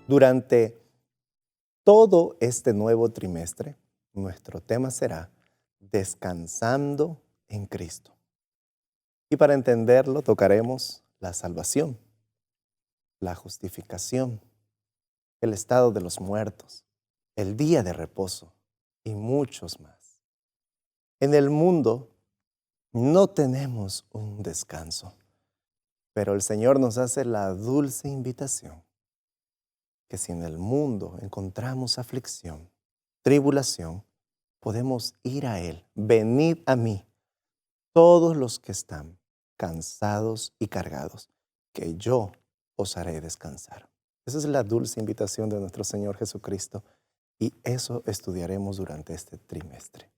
Durante todo este nuevo trimestre, nuestro tema será Descansando en Cristo. Y para entenderlo, tocaremos la salvación, la justificación, el estado de los muertos, el día de reposo y muchos más. En el mundo no tenemos un descanso, pero el Señor nos hace la dulce invitación que si en el mundo encontramos aflicción, tribulación, podemos ir a Él. Venid a mí, todos los que están cansados y cargados, que yo os haré descansar. Esa es la dulce invitación de nuestro Señor Jesucristo y eso estudiaremos durante este trimestre.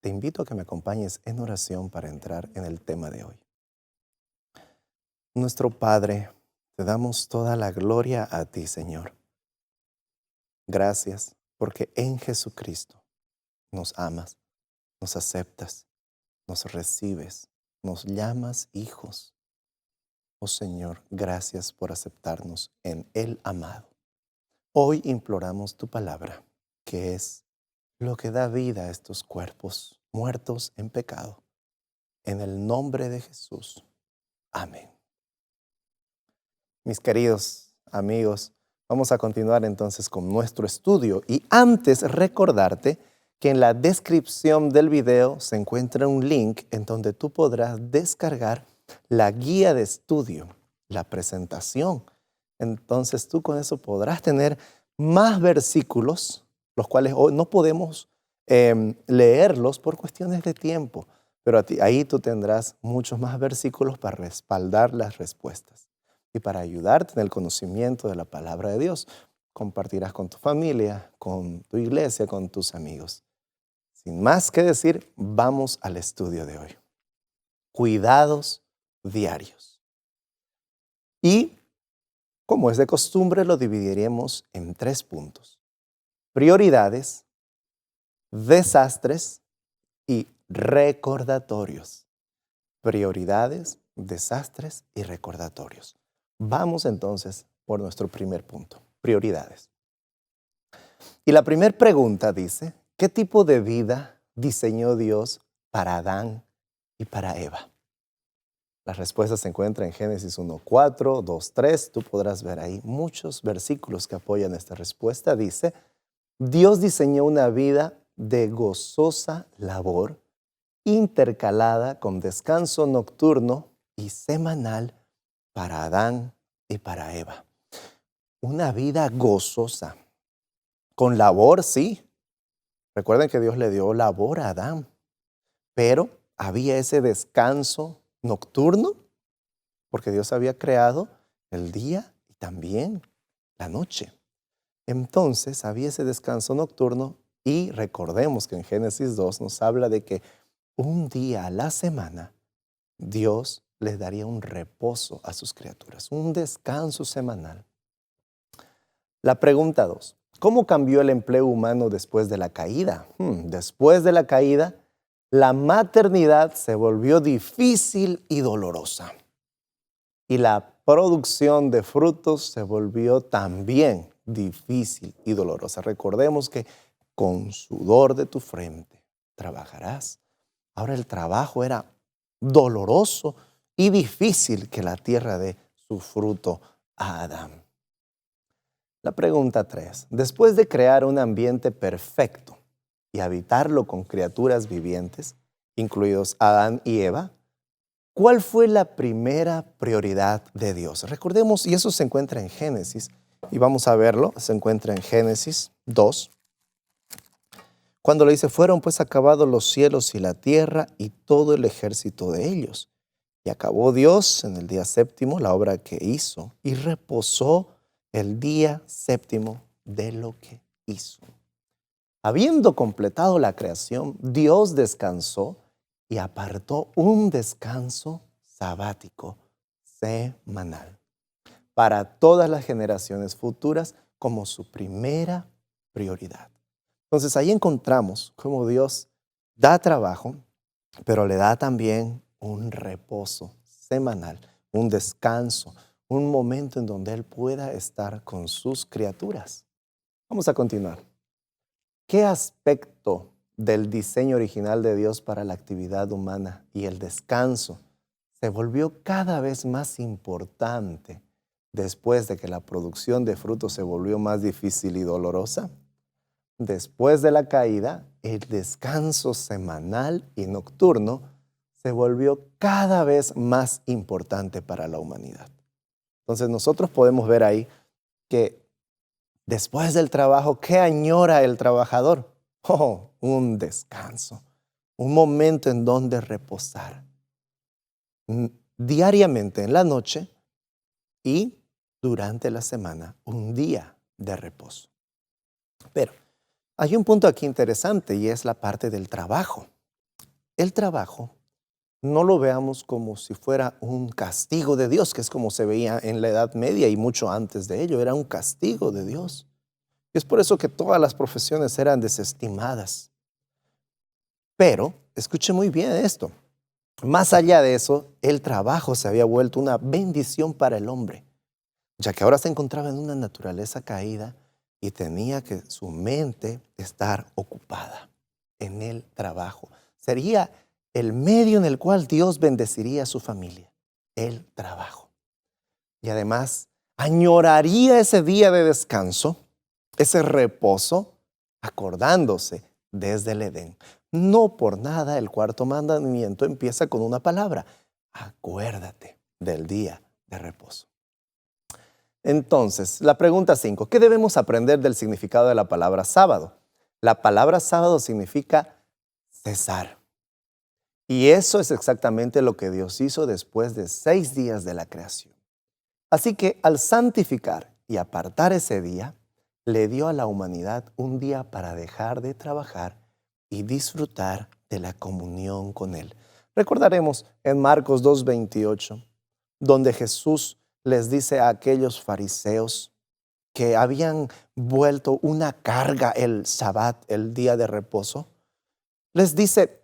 Te invito a que me acompañes en oración para entrar en el tema de hoy. Nuestro Padre, te damos toda la gloria a ti, Señor. Gracias porque en Jesucristo nos amas, nos aceptas, nos recibes, nos llamas hijos. Oh Señor, gracias por aceptarnos en el amado. Hoy imploramos tu palabra, que es lo que da vida a estos cuerpos muertos en pecado. En el nombre de Jesús. Amén. Mis queridos amigos, vamos a continuar entonces con nuestro estudio y antes recordarte que en la descripción del video se encuentra un link en donde tú podrás descargar la guía de estudio, la presentación. Entonces tú con eso podrás tener más versículos, los cuales hoy no podemos leerlos por cuestiones de tiempo, pero ahí tú tendrás muchos más versículos para respaldar las respuestas. Y para ayudarte en el conocimiento de la palabra de Dios, compartirás con tu familia, con tu iglesia, con tus amigos. Sin más que decir, vamos al estudio de hoy. Cuidados diarios. Y, como es de costumbre, lo dividiremos en 3 puntos. Prioridades, desastres y recordatorios. Prioridades, desastres y recordatorios. Vamos entonces por nuestro primer punto, prioridades. Y la primera pregunta dice, ¿qué tipo de vida diseñó Dios para Adán y para Eva? La respuesta se encuentra en Génesis 1:4, 2:3. Tú podrás ver ahí muchos versículos que apoyan esta respuesta. Dice, Dios diseñó una vida de gozosa labor, intercalada con descanso nocturno y semanal para Adán y para Eva. Una vida gozosa. Con labor, sí. Recuerden que Dios le dio labor a Adán, pero había ese descanso nocturno, porque Dios había creado el día y también la noche. Entonces había ese descanso nocturno y recordemos que en Génesis 2 nos habla de que un día a la semana Dios les daría un reposo a sus criaturas, un descanso semanal. La pregunta 2. ¿Cómo cambió el empleo humano después de la caída? Después de la caída, la maternidad se volvió difícil y dolorosa. Y la producción de frutos se volvió también difícil y dolorosa. Recordemos que con sudor de tu frente trabajarás. Ahora el trabajo era doloroso y difícil que la tierra dé su fruto a Adán. La pregunta 3. Después de crear un ambiente perfecto y habitarlo con criaturas vivientes, incluidos Adán y Eva, ¿cuál fue la primera prioridad de Dios? Recordemos, y eso se encuentra en Génesis, y vamos a verlo, se encuentra en Génesis 2. Cuando le dice, fueron pues acabados los cielos y la tierra y todo el ejército de ellos. Y acabó Dios en el día séptimo la obra que hizo y reposó el día séptimo de lo que hizo. Habiendo completado la creación, Dios descansó y apartó un descanso sabático semanal para todas las generaciones futuras como su primera prioridad. Entonces ahí encontramos cómo Dios da trabajo, pero le da también un reposo semanal, un descanso, un momento en donde Él pueda estar con sus criaturas. Vamos a continuar. ¿Qué aspecto del diseño original de Dios para la actividad humana y el descanso se volvió cada vez más importante después de que la producción de frutos se volvió más difícil y dolorosa? Después de la caída, el descanso semanal y nocturno se volvió cada vez más importante para la humanidad. Entonces nosotros podemos ver ahí que después del trabajo, ¿qué añora el trabajador? Oh, un descanso, un momento en donde reposar. Diariamente en la noche y durante la semana, un día de reposo. Pero hay un punto aquí interesante y es la parte del trabajo. El trabajo no lo veamos como si fuera un castigo de Dios, que es como se veía en la Edad Media y mucho antes de ello, era un castigo de Dios. Es por eso que todas las profesiones eran desestimadas. Pero, escuche muy bien esto, más allá de eso, el trabajo se había vuelto una bendición para el hombre, ya que ahora se encontraba en una naturaleza caída y tenía que su mente estar ocupada en el trabajo. Sería el medio en el cual Dios bendeciría a su familia, el trabajo. Y además, añoraría ese día de descanso, ese reposo, acordándose desde el Edén. No por nada el cuarto mandamiento empieza con una palabra: acuérdate del día de reposo. Entonces, la pregunta 5, ¿qué debemos aprender del significado de la palabra sábado? La palabra sábado significa cesar. Y eso es exactamente lo que Dios hizo después de 6 días de la creación. Así que al santificar y apartar ese día, le dio a la humanidad un día para dejar de trabajar y disfrutar de la comunión con Él. Recordaremos en Marcos 2:28, donde Jesús les dice a aquellos fariseos que habían vuelto una carga el Sabbat, el día de reposo, les dice: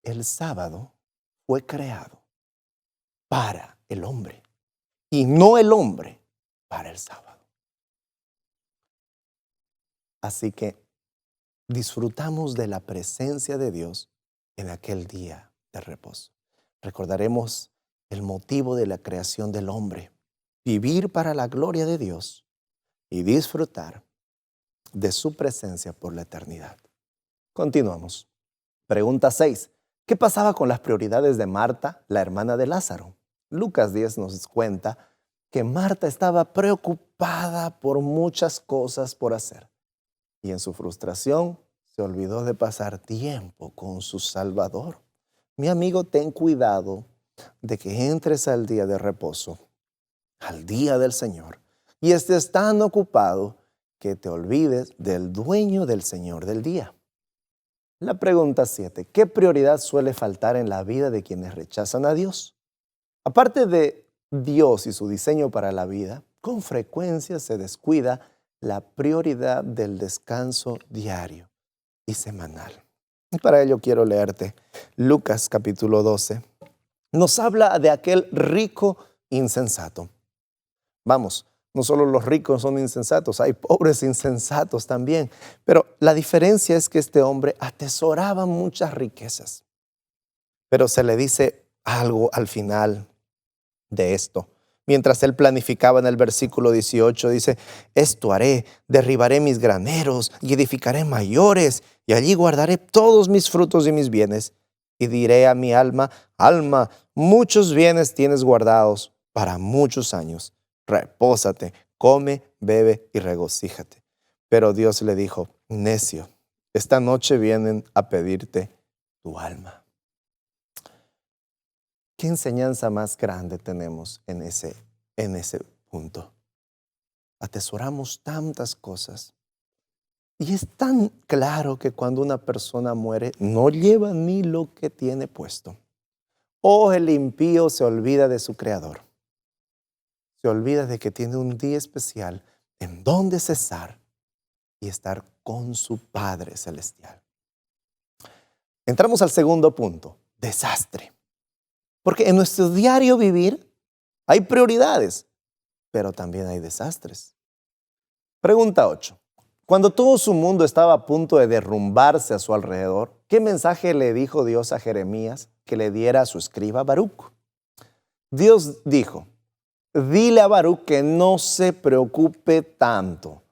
el sábado fue creado para el hombre y no el hombre para el sábado. Así que disfrutamos de la presencia de Dios en aquel día de reposo. Recordaremos el motivo de la creación del hombre: vivir para la gloria de Dios y disfrutar de su presencia por la eternidad. Continuamos. Pregunta 6. ¿Qué pasaba con las prioridades de Marta, la hermana de Lázaro? Lucas 10 nos cuenta que Marta estaba preocupada por muchas cosas por hacer y en su frustración se olvidó de pasar tiempo con su Salvador. Mi amigo, ten cuidado de que entres al día de reposo, al día del Señor, y estés tan ocupado que te olvides del dueño del Señor del día. La pregunta 7. ¿Qué prioridad suele faltar en la vida de quienes rechazan a Dios? Aparte de Dios y su diseño para la vida, con frecuencia se descuida la prioridad del descanso diario y semanal. Y para ello quiero leerte Lucas capítulo 12. Nos habla de aquel rico insensato. Vamos, no solo los ricos son insensatos, hay pobres insensatos también. Pero la diferencia es que este hombre atesoraba muchas riquezas. Pero se le dice algo al final de esto. Mientras él planificaba en el versículo 18, dice: esto haré, derribaré mis graneros y edificaré mayores, y allí guardaré todos mis frutos y mis bienes. Y diré a mi alma: alma, muchos bienes tienes guardados para muchos años. Repósate, come, bebe y regocíjate. Pero Dios le dijo: necio, esta noche vienen a pedirte tu alma. ¿Qué enseñanza más grande tenemos en ese punto? Atesoramos tantas cosas. Y es tan claro que cuando una persona muere, no lleva ni lo que tiene puesto. O el impío se olvida de su Creador. Se olvida de que tiene un día especial en donde cesar y estar con su Padre Celestial. Entramos al segundo punto: desastre. Porque en nuestro diario vivir hay prioridades, pero también hay desastres. Pregunta 8. Cuando todo su mundo estaba a punto de derrumbarse a su alrededor, ¿qué mensaje le dijo Dios a Jeremías que le diera a su escriba Baruc? Dios dijo, dile a Baruc que no se preocupe tanto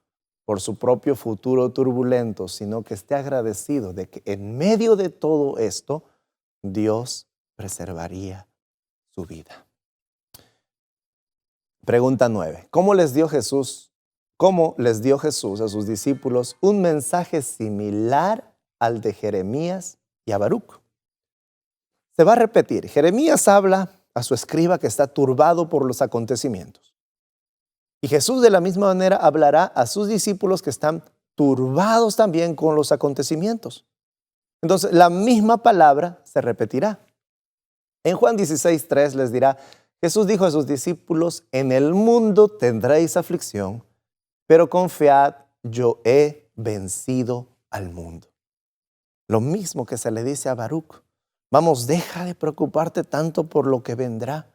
por su propio futuro turbulento, sino que esté agradecido de que en medio de todo esto, Dios preservaría su vida. Pregunta 9. ¿Cómo les dio Jesús a sus discípulos un mensaje similar al de Jeremías y a Baruc? Se va a repetir. Jeremías habla a su escriba que está turbado por los acontecimientos. Y Jesús de la misma manera hablará a sus discípulos que están turbados también con los acontecimientos. Entonces, la misma palabra se repetirá. En Juan 16:3 les dirá, Jesús dijo a sus discípulos, en el mundo tendréis aflicción, pero confiad, yo he vencido al mundo. Lo mismo que se le dice a Baruc. Vamos, deja de preocuparte tanto por lo que vendrá.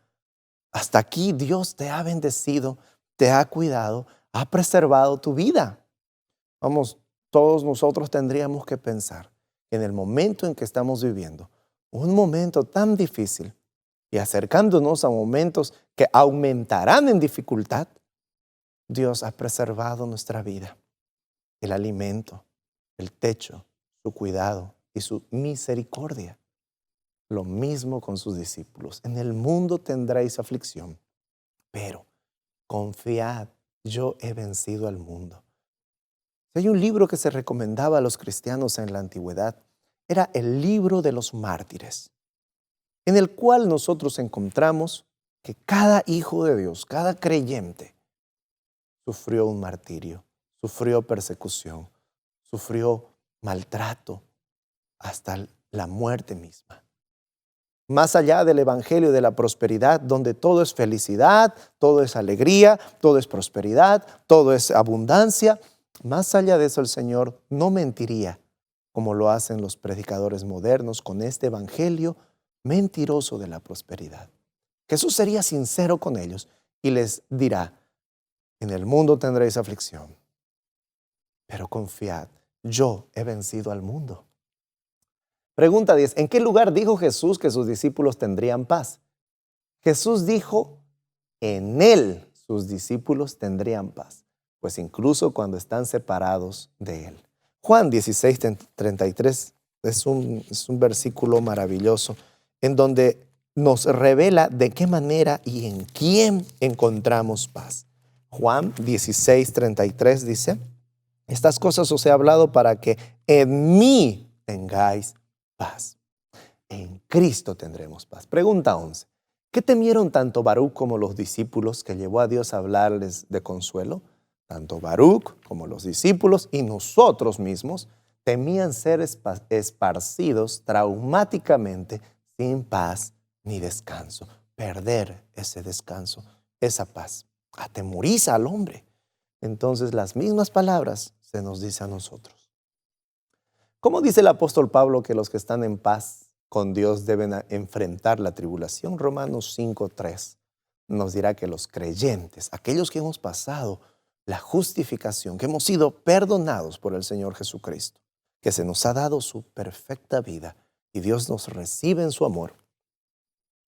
Hasta aquí Dios te ha bendecido, te ha cuidado, ha preservado tu vida. Vamos, todos nosotros tendríamos que pensar en el momento en que estamos viviendo, un momento tan difícil y acercándonos a momentos que aumentarán en dificultad, Dios ha preservado nuestra vida, el alimento, el techo, su cuidado y su misericordia. Lo mismo con sus discípulos. En el mundo tendréis aflicción, pero confiad, yo he vencido al mundo. Hay un libro que se recomendaba a los cristianos en la antigüedad. Era el libro de los mártires, en el cual nosotros encontramos que cada hijo de Dios, cada creyente, sufrió un martirio, sufrió persecución, sufrió maltrato, hasta la muerte misma. Más allá del evangelio de la prosperidad, donde todo es felicidad, todo es alegría, todo es prosperidad, todo es abundancia, más allá de eso el Señor no mentiría, como lo hacen los predicadores modernos con este evangelio mentiroso de la prosperidad. Jesús sería sincero con ellos y les dirá, en el mundo tendréis aflicción, pero confiad, yo he vencido al mundo. Pregunta 10. ¿En qué lugar dijo Jesús que sus discípulos tendrían paz? Jesús dijo, en Él sus discípulos tendrían paz, pues incluso cuando están separados de Él. Juan 16:33 es un versículo maravilloso en donde nos revela de qué manera y en quién encontramos paz. Juan 16:33 dice, estas cosas os he hablado para que en mí tengáis paz. En Cristo tendremos paz. Pregunta 11. ¿Qué temieron tanto Baruc como los discípulos que llevó a Dios a hablarles de consuelo? Tanto Baruc como los discípulos y nosotros mismos temían ser esparcidos traumáticamente sin paz ni descanso. Perder ese descanso, esa paz. Atemoriza al hombre. Entonces las mismas palabras se nos dice a nosotros. ¿Cómo dice el apóstol Pablo que los que están en paz con Dios deben enfrentar la tribulación? Romanos 5:3 nos dirá que los creyentes, aquellos que hemos pasado la justificación, que hemos sido perdonados por el Señor Jesucristo, que se nos ha dado su perfecta vida y Dios nos recibe en su amor,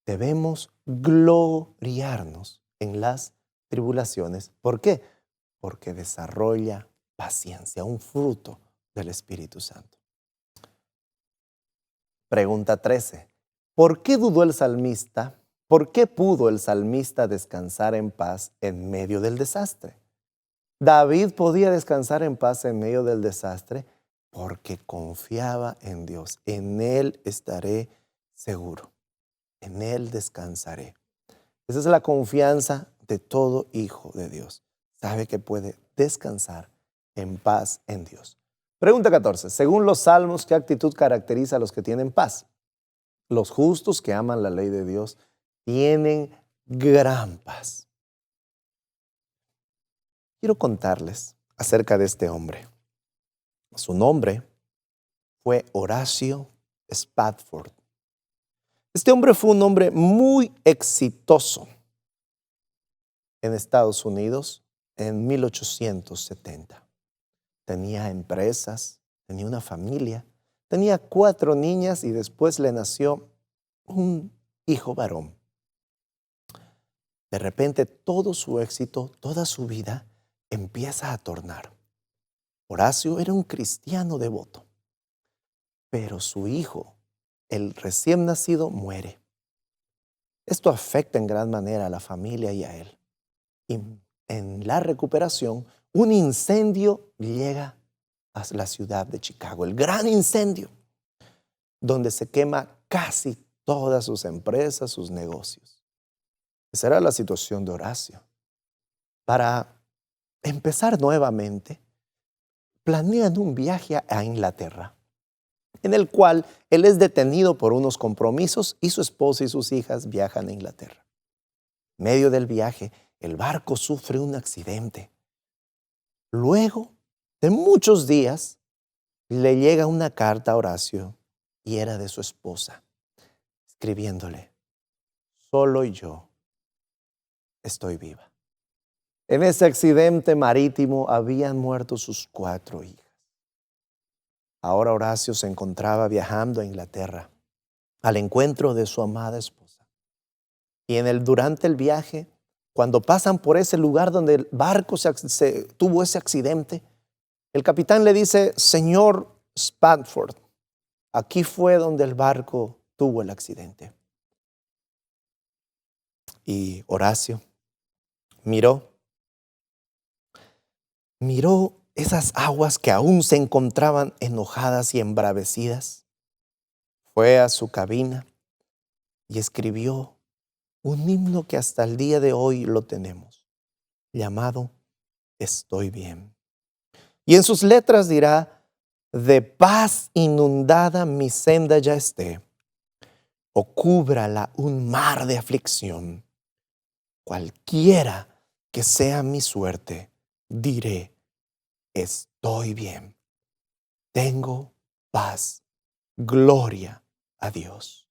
debemos gloriarnos en las tribulaciones. ¿Por qué? Porque desarrolla paciencia, un fruto del Espíritu Santo. Pregunta 13. ¿Por qué dudó el salmista? ¿Por qué pudo el salmista descansar en paz en medio del desastre? David podía descansar en paz en medio del desastre porque confiaba en Dios. En Él estaré seguro. En Él descansaré. Esa es la confianza de todo hijo de Dios. Sabe que puede descansar en paz en Dios. Pregunta 14. Según los salmos, ¿qué actitud caracteriza a los que tienen paz? Los justos que aman la ley de Dios tienen gran paz. Quiero contarles acerca de este hombre. Su nombre fue Horacio Spafford. Este hombre fue un hombre muy exitoso en Estados Unidos en 1870. Tenía empresas, tenía una familia, tenía 4 niñas y después le nació un hijo varón. De repente todo su éxito, toda su vida empieza a tornar. Horacio era un cristiano devoto, pero su hijo, el recién nacido, muere. Esto afecta en gran manera a la familia y a él. Y en la recuperación, un incendio llega a la ciudad de Chicago, el gran incendio, donde se quema casi todas sus empresas, sus negocios. Esa era la situación de Horacio. Para empezar nuevamente, planean un viaje a Inglaterra, en el cual él es detenido por unos compromisos y su esposa y sus hijas viajan a Inglaterra. En medio del viaje, el barco sufre un accidente. Luego de muchos días, le llega una carta a Horacio y era de su esposa, escribiéndole: solo yo estoy viva. En ese accidente marítimo habían muerto sus 4 hijas. Ahora Horacio se encontraba viajando a Inglaterra al encuentro de su amada esposa. Y durante el viaje, cuando pasan por ese lugar donde el barco tuvo ese accidente, el capitán le dice: señor Spafford, aquí fue donde el barco tuvo el accidente. Y Horacio miró esas aguas que aún se encontraban enojadas y embravecidas. Fue a su cabina y escribió un himno que hasta el día de hoy lo tenemos, llamado Estoy bien. Y en sus letras dirá: de paz inundada mi senda ya esté, o cúbrala un mar de aflicción. Cualquiera que sea mi suerte, diré: estoy bien. Tengo paz. Gloria a Dios.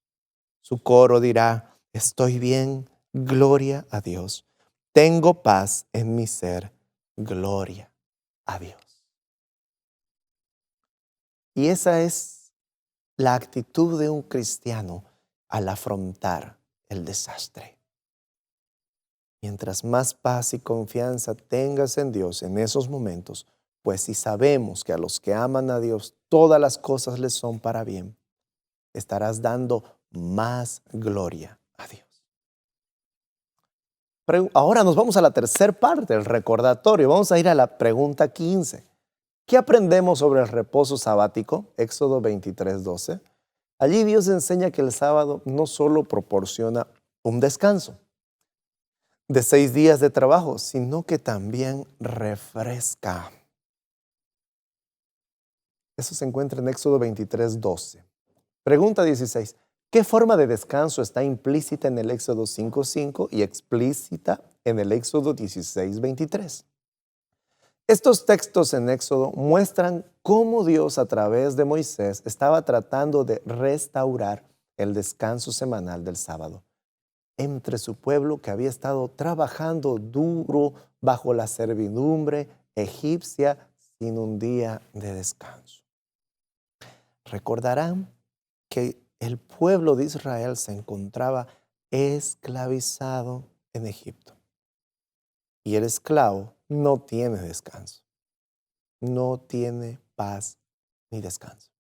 Su coro dirá: estoy bien. Gloria a Dios. Tengo paz en mi ser. Gloria a Dios. Y esa es la actitud de un cristiano al afrontar el desastre. Mientras más paz y confianza tengas en Dios en esos momentos, pues si sabemos que a los que aman a Dios todas las cosas les son para bien, estarás dando más gloria a Dios. Pero ahora nos vamos a la tercera parte, el recordatorio. Vamos a ir a la pregunta 15. ¿Qué aprendemos sobre el reposo sabático? Éxodo 23:12. Allí Dios enseña que el sábado no solo proporciona un descanso de 6 días de trabajo, sino que también refresca. Eso se encuentra en Éxodo 23:12. Pregunta 16. ¿Qué forma de descanso está implícita en el Éxodo 5:5 y explícita en el Éxodo 16:23? Estos textos en Éxodo muestran cómo Dios a través de Moisés estaba tratando de restaurar el descanso semanal del sábado entre su pueblo que había estado trabajando duro bajo la servidumbre egipcia sin un día de descanso. Recordarán que el pueblo de Israel se encontraba esclavizado en Egipto. Y el esclavo no tiene descanso, no tiene paz ni descanso.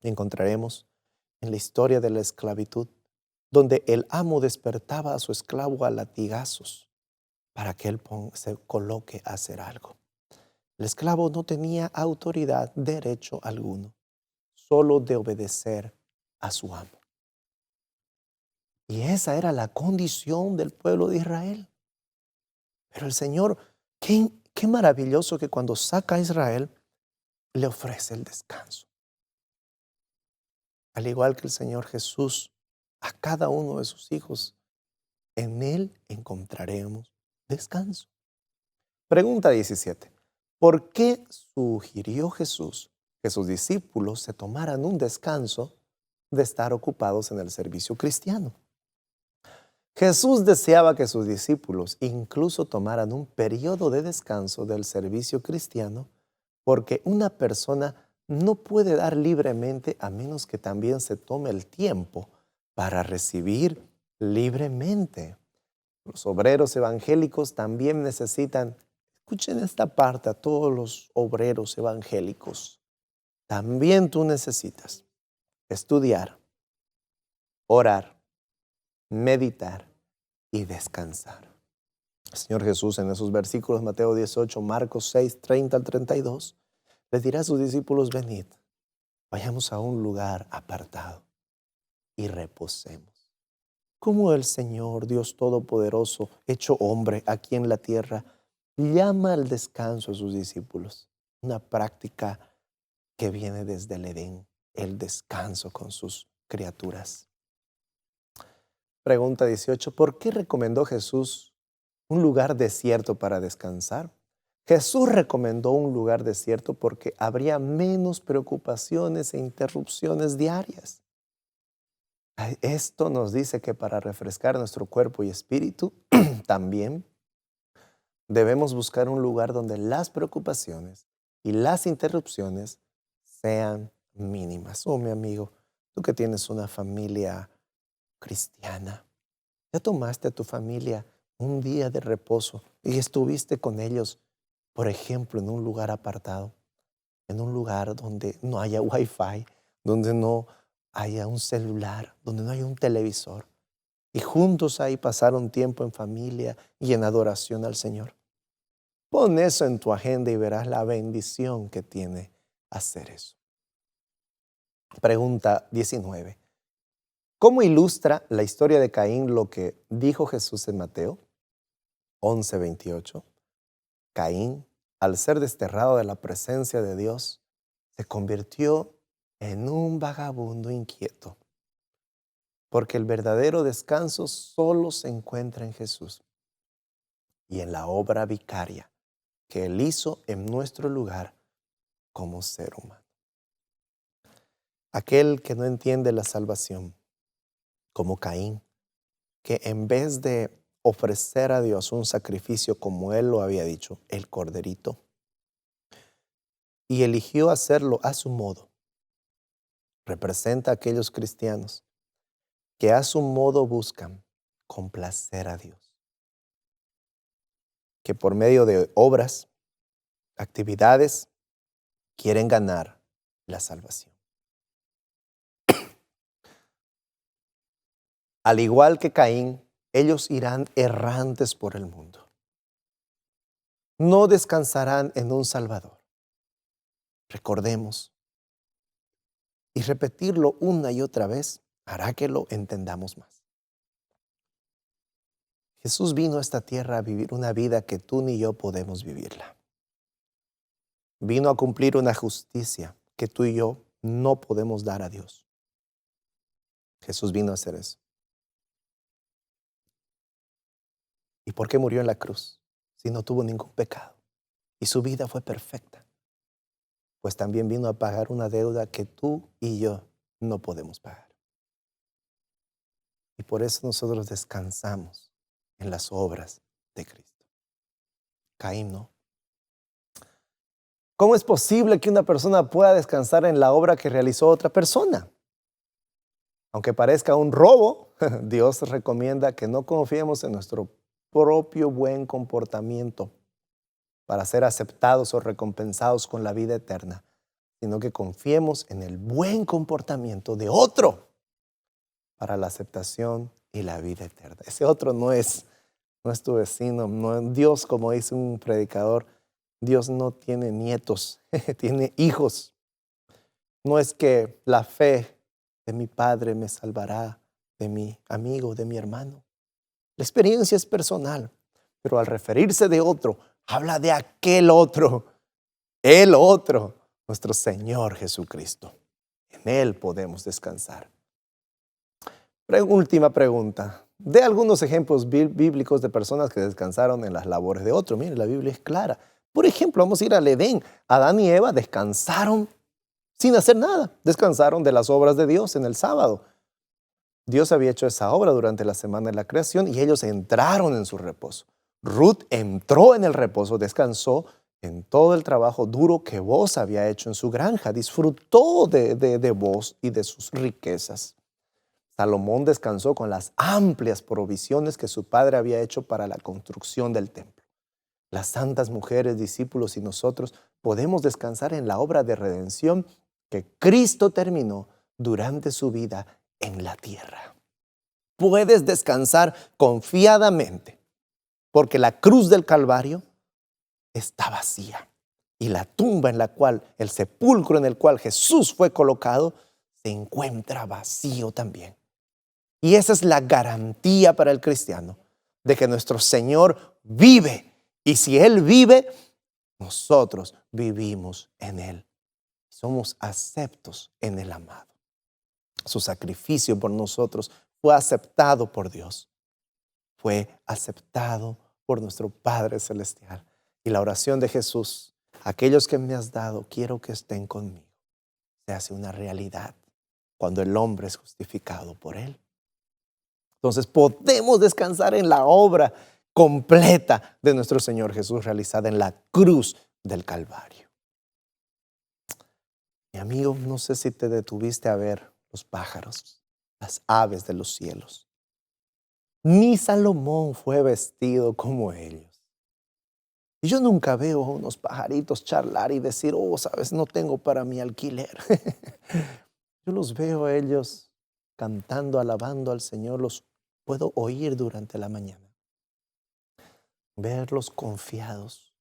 Encontraremos en la historia de la esclavitud donde el amo despertaba a su esclavo a latigazos para que él se coloque a hacer algo. El esclavo no tenía autoridad, derecho alguno, solo de obedecer a su amo. Y esa era la condición del pueblo de Israel. Pero el Señor, qué maravilloso que cuando saca a Israel, le ofrece el descanso. Al igual que el Señor Jesús, a cada uno de sus hijos, en Él encontraremos descanso. Pregunta 17. ¿Por qué sugirió Jesús que sus discípulos se tomaran un descanso de estar ocupados en el servicio cristiano. Jesús deseaba que sus discípulos incluso tomaran un periodo de descanso del servicio cristiano, porque una persona no puede dar libremente a menos que también se tome el tiempo para recibir libremente. Los obreros evangélicos también necesitan, escuchen esta parte a todos los obreros evangélicos, también tú necesitas estudiar, orar, meditar y descansar. El Señor Jesús en esos versículos, Mateo 18, Marcos 6, 30 al 32, les dirá a sus discípulos: venid, vayamos a un lugar apartado y reposemos. Como el Señor, Dios Todopoderoso, hecho hombre aquí en la tierra, llama al descanso a sus discípulos. Una práctica que viene desde el Edén, el descanso con sus criaturas. Pregunta 18. ¿Por qué recomendó Jesús un lugar desierto para descansar? Jesús recomendó un lugar desierto porque habría menos preocupaciones e interrupciones diarias. Esto nos dice que para refrescar nuestro cuerpo y espíritu, también debemos buscar un lugar donde las preocupaciones y las interrupciones sean mínimas. Oh, mi amigo, tú que tienes una familia cristiana, ¿ya tomaste a tu familia un día de reposo y estuviste con ellos, por ejemplo, en un lugar apartado, en un lugar donde no haya wifi, donde no haya un celular, donde no haya un televisor, y juntos ahí pasaron tiempo en familia y en adoración al Señor? Pon eso en tu agenda y verás la bendición que tiene hacer eso. Pregunta 19. ¿Cómo ilustra la historia de Caín lo que dijo Jesús en Mateo 11:28? Caín, al ser desterrado de la presencia de Dios, se convirtió en un vagabundo inquieto, porque el verdadero descanso solo se encuentra en Jesús y en la obra vicaria que Él hizo en nuestro lugar como ser humano. Aquel que no entiende la salvación, como Caín, que en vez de ofrecer a Dios un sacrificio como Él lo había dicho, el corderito, y eligió hacerlo a su modo, representa a aquellos cristianos que a su modo buscan complacer a Dios, que por medio de obras, actividades, quieren ganar la salvación. Al igual que Caín, ellos irán errantes por el mundo. No descansarán en un Salvador. Recordemos, y repetirlo una y otra vez hará que lo entendamos más. Jesús vino a esta tierra a vivir una vida que tú ni yo podemos vivirla. Vino a cumplir una justicia que tú y yo no podemos dar a Dios. Jesús vino a hacer eso. ¿Y por qué murió en la cruz si no tuvo ningún pecado? Y su vida fue perfecta. Pues también vino a pagar una deuda que tú y yo no podemos pagar. Y por eso nosotros descansamos en las obras de Cristo. Caín no. ¿Cómo es posible que una persona pueda descansar en la obra que realizó otra persona? Aunque parezca un robo, Dios recomienda que no confiemos en nuestro propio buen comportamiento para ser aceptados o recompensados con la vida eterna, sino que confiemos en el buen comportamiento de otro para la aceptación y la vida eterna. Ese otro no es tu vecino, no, Dios, como dice un predicador, Dios no tiene nietos, tiene hijos. No es que la fe de mi padre me salvará de mi amigo, de mi hermano. La experiencia es personal, pero al referirse de otro, habla de aquel otro, el otro, nuestro Señor Jesucristo. En Él podemos descansar. Última pregunta. Dé algunos ejemplos bíblicos de personas que descansaron en las labores de otro. Mire, la Biblia es clara. Por ejemplo, vamos a ir al Edén. Adán y Eva descansaron sin hacer nada. Descansaron de las obras de Dios en el sábado. Dios había hecho esa obra durante la semana de la creación y ellos entraron en su reposo. Ruth entró en el reposo, descansó en todo el trabajo duro que Booz había hecho en su granja. Disfrutó de Booz y de sus riquezas. Salomón descansó con las amplias provisiones que su padre había hecho para la construcción del templo. Las santas mujeres, discípulos y nosotros podemos descansar en la obra de redención que Cristo terminó durante su vida en la tierra. Puedes descansar confiadamente porque la cruz del Calvario está vacía y la tumba en la cual, el sepulcro en el cual Jesús fue colocado, se encuentra vacío también. Y esa es la garantía para el cristiano de que nuestro Señor vive. Y si Él vive, nosotros vivimos en Él. Somos aceptos en el amado. Su sacrificio por nosotros fue aceptado por Dios. Fue aceptado por nuestro Padre Celestial. Y la oración de Jesús, aquellos que me has dado, quiero que estén conmigo, se hace una realidad cuando el hombre es justificado por Él. Entonces podemos descansar en la obra completa de nuestro Señor Jesús realizada en la cruz del Calvario. Mi amigo, no sé si te detuviste a ver los pájaros, las aves de los cielos. Ni Salomón fue vestido como ellos. Y yo nunca veo a unos pajaritos charlar y decir, sabes, no tengo para mi alquiler. Yo los veo a ellos cantando, alabando al Señor, los puedo oír durante la mañana. Verlos confiados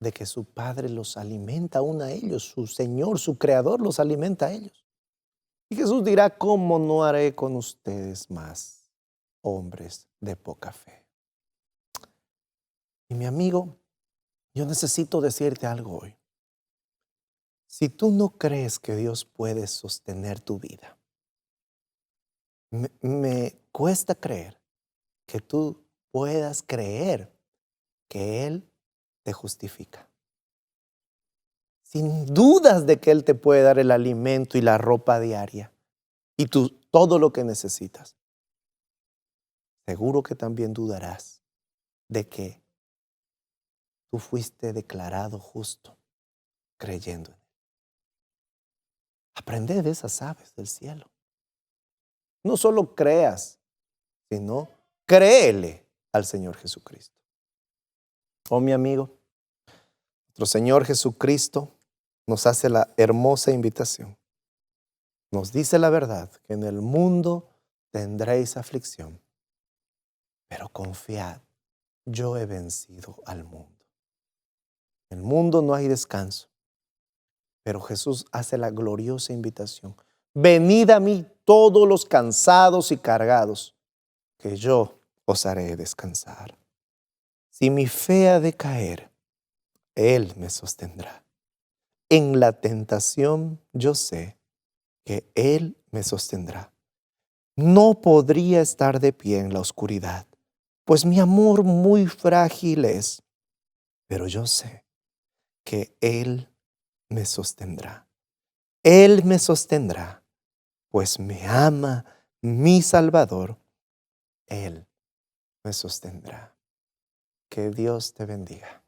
de que su Padre los alimenta aún a ellos, su Señor, su Creador los alimenta a ellos. Y Jesús dirá, ¿cómo no haré con ustedes más, hombres de poca fe? Y mi amigo, yo necesito decirte algo hoy. Si tú no crees que Dios puede sostener tu vida, me cuesta creer que tú puedas creer que Él te justifica. Sin dudas de que Él te puede dar el alimento y la ropa diaria y todo lo que necesitas. Seguro que también dudarás de que tú fuiste declarado justo creyendo en Él. Aprende de esas aves del cielo. No solo creas, sino créele al Señor Jesucristo. Oh, mi amigo, nuestro Señor Jesucristo nos hace la hermosa invitación. Nos dice la verdad, que en el mundo tendréis aflicción, pero confiad, yo he vencido al mundo. En el mundo no hay descanso, pero Jesús hace la gloriosa invitación. Venid a mí todos los cansados y cargados, que yo os haré descansar. Si mi fe ha de caer, Él me sostendrá. En la tentación yo sé que Él me sostendrá. No podría estar de pie en la oscuridad, pues mi amor muy frágil es, pero yo sé que Él me sostendrá. Él me sostendrá, pues me ama mi Salvador. Él me sostendrá. Que Dios te bendiga.